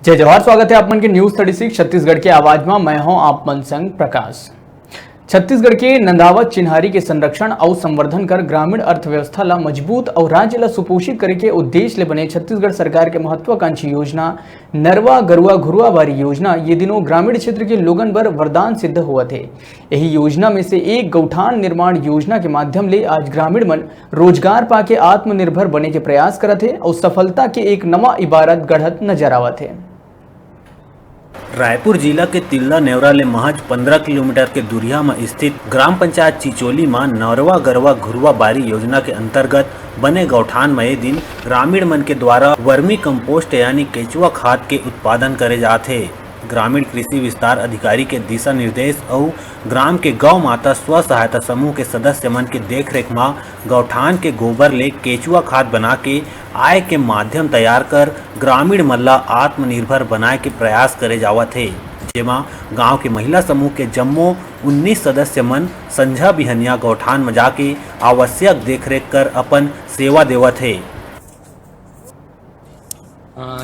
जय जवाहर। स्वागत है आप मन के न्यूज 36 छत्तीसगढ़ के आवाज में। मैं हूं आप मन संग प्रकाश। छत्तीसगढ़ के नंदावत चिन्हारी के संरक्षण और संवर्धन कर ग्रामीण अर्थव्यवस्था ला मजबूत और राज्य ला सुपोषित करे के उद्देश्य ले बने छत्तीसगढ़ सरकार के महत्वाकांक्षी योजना नरवा गरुआ घुरुआ बारी योजना ये दिनों ग्रामीण क्षेत्र के लोगन बर वरदान सिद्ध हुआ थे। यही योजना में से एक गौठान निर्माण योजना के माध्यम ले आज ग्रामीण मन रोजगार पाके आत्मनिर्भर बने के प्रयास करत है और सफलता के एक नवा इबारत गढ़त नजर आवत है। रायपुर जिला के तिल्दा नेवरा ले महज 15 किलोमीटर के दूरिया में स्थित ग्राम पंचायत चिचोली में नरवा गरवा घुरुआ बारी योजना के अंतर्गत बने गौठान में ये दिन ग्रामीण मन के द्वारा वर्मी कंपोस्ट यानी केचुआ खाद के उत्पादन करे जाते। ग्रामीण कृषि विस्तार अधिकारी के दिशा निर्देश और ग्राम के गौ माता स्व सहायता समूह के सदस्य मन के देखरेख में गौठान के गोबर ले केचुआ खाद बना के आय के माध्यम तैयार कर ग्रामीण मन ला आत्मनिर्भर बनाए के प्रयास करे जावत है। जेमा गांव के महिला समूह के जम्मो 19 सदस्य मन संझा बिहनिया गौठान में जाके आवश्यक देखरेख कर अपन सेवा देवत है।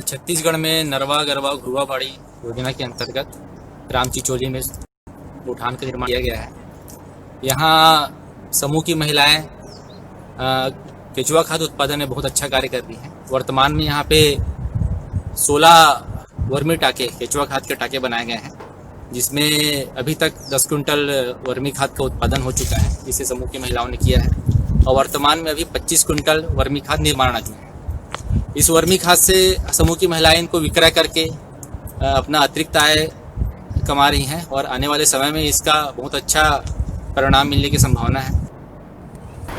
छत्तीसगढ़ में नरवा गरवा घुरुआ बाड़ी योजना के अंतर्गत ग्राम चिचोली में गौठान का निर्माण किया गया है। यहाँ समूह की महिलाएं केचुआ खाद उत्पादन में बहुत अच्छा कार्य कर रही हैं। वर्तमान में यहाँ पे 16 वर्मी टाके केचुआ खाद के टाके बनाए गए हैं, जिसमें अभी तक 10 क्विंटल वर्मी खाद का उत्पादन हो चुका है, जिसे समूह की महिलाओं ने किया है। और वर्तमान में अभी 25 क्विंटल वर्मी खाद निर्माणाधीन है। इस वर्मी खाद से समूह की महिलाएं इनको विक्रय करके अपना अतिरिक्त आय कमा रही हैं और आने वाले समय में इसका बहुत अच्छा परिणाम मिलने की संभावना है।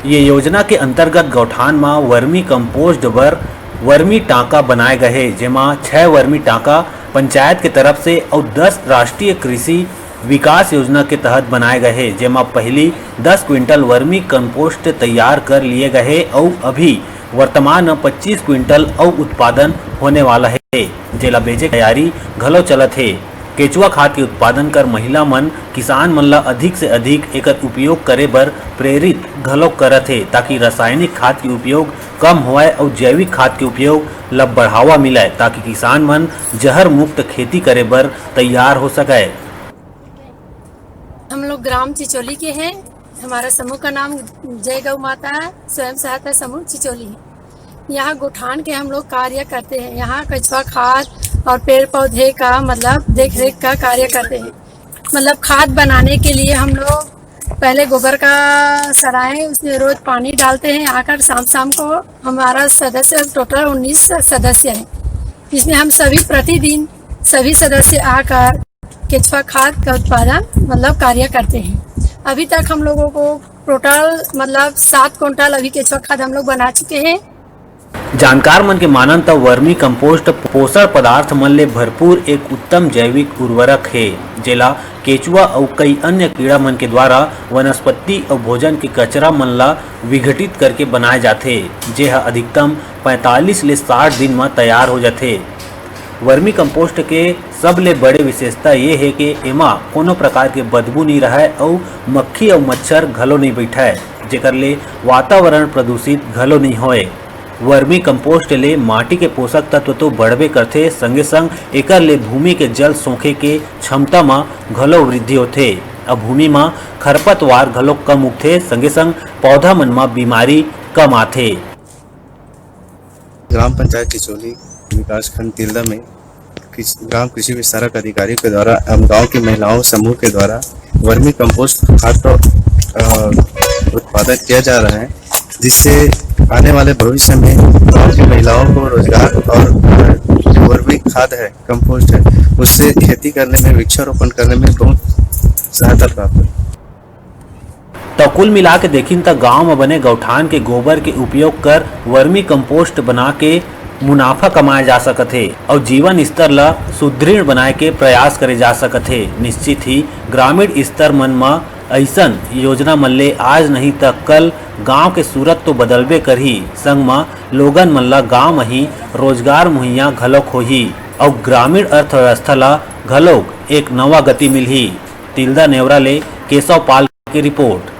ये योजना के अंतर्गत गौठान में वर्मी कंपोस्ट बर वर्मी टांका बनाए गए हैं, जेमा 6 वर्मी टांका पंचायत की तरफ से और 10 राष्ट्रीय कृषि विकास योजना के तहत बनाए गए हैं, जेमा पहली 10 क्विंटल वर्मी कंपोस्ट तैयार कर लिए गए हैं और अभी वर्तमान में 25 क्विंटल और उत्पादन होने वाला है। जेला बेचे तैयारी घलो चलत है। केचुआ खाद के उत्पादन कर महिला मन किसान मन ला अधिक से अधिक एकर उपयोग करे बर प्रेरित घलो करत है, ताकि रासायनिक खाद के उपयोग कम होए और जैविक खाद के उपयोग ला बढ़ावा मिले, ताकि किसान मन जहर मुक्त खेती करे बर तैयार हो सके। हम लोग ग्राम चिचोली के हैं। हमारा समूह का नाम जय गौ माता स्वयं सहायता समूह चिचोली है। यहाँ गौठान के हम लोग कार्य करते हैं। यहाँ कचुआ खाद और पेड़ पौधे का देख रेख का कार्य करते हैं। खाद बनाने के लिए हम लोग पहले गोबर का सराय उसमें रोज पानी डालते हैं। आकर शाम को हमारा सदस्य टोटल 19 सदस्य हैं, जिसमें हम सभी प्रतिदिन सभी सदस्य आकर केचुआ खाद का उत्पादन कार्य करते हैं। अभी तक हम लोगों को टोटल 7 क्विंटल अभी केचुआ खाद हम लोग बना चुके हैं। जानकार मन के मानन तो वर्मी कंपोस्ट पोषण पदार्थ मन ले भरपूर एक उत्तम जैविक उर्वरक है, जेला केचुआ और कई अन्य कीड़ा मन के द्वारा वनस्पति और भोजन के कचरा मन ला विघटित करके बनाए जाते, जे अधिकतम 45 ले 60 दिन में तैयार हो जाते। वर्मी कंपोस्ट के सबले बड़े विशेषता ये है कि एमा कोनो प्रकार के बदबू नहीं रहे और मक्खी और मच्छर घलो नहीं बैठे, जेकर ले वातावरण प्रदूषित घलो नहीं होए। वर्मी कंपोस्ट ले माटी के पोषक तत्व तो बढ़बे करथे, संगे संग एकर ले भूमि के जल सोखे के क्षमता में घलो वृद्धि होथे। अब भूमि में खरपतवार घलो कम उगथे, संगे संग पौधा मन में बीमारी कम आथे। ग्राम पंचायत चिचोली विकास खंड तिल्दा में ग्राम कृषि विस्तारक अधिकारी के द्वारा एवं गाँव की महिलाओं समूह के द्वारा वर्मी कंपोस्ट खाद का उत्पादन किया जा रहा है, जिससे आने वाले भविष्य में गाँव की महिलाओं को रोजगार और जो वर्मी खाद है कंपोस्ट है उससे खेती करने में वृक्षारोपण करने में बहुत सहायता प्राप्त है। तो कुल मिला के देखिन तो गाँव में बने गौठान के गोबर के उपयोग कर वर्मी कंपोस्ट बना के मुनाफा कमाया जा सकत है और जीवन स्तर ला सुदृढ़ बनाए के प्रयास करे जा सकत है। निश्चित ही ग्रामीण स्तर मन में ऐसन योजना मन ले आज नहीं तक कल गांव के सूरत तो बदलबे करही, संग में लोगन मन ला गांव में ही रोजगार मुहैया घलोक होही और ग्रामीण अर्थव्यवस्था ला घलोक एक नवा गति मिलही। तिल्दा नेवरा ले केशव पाल की रिपोर्ट।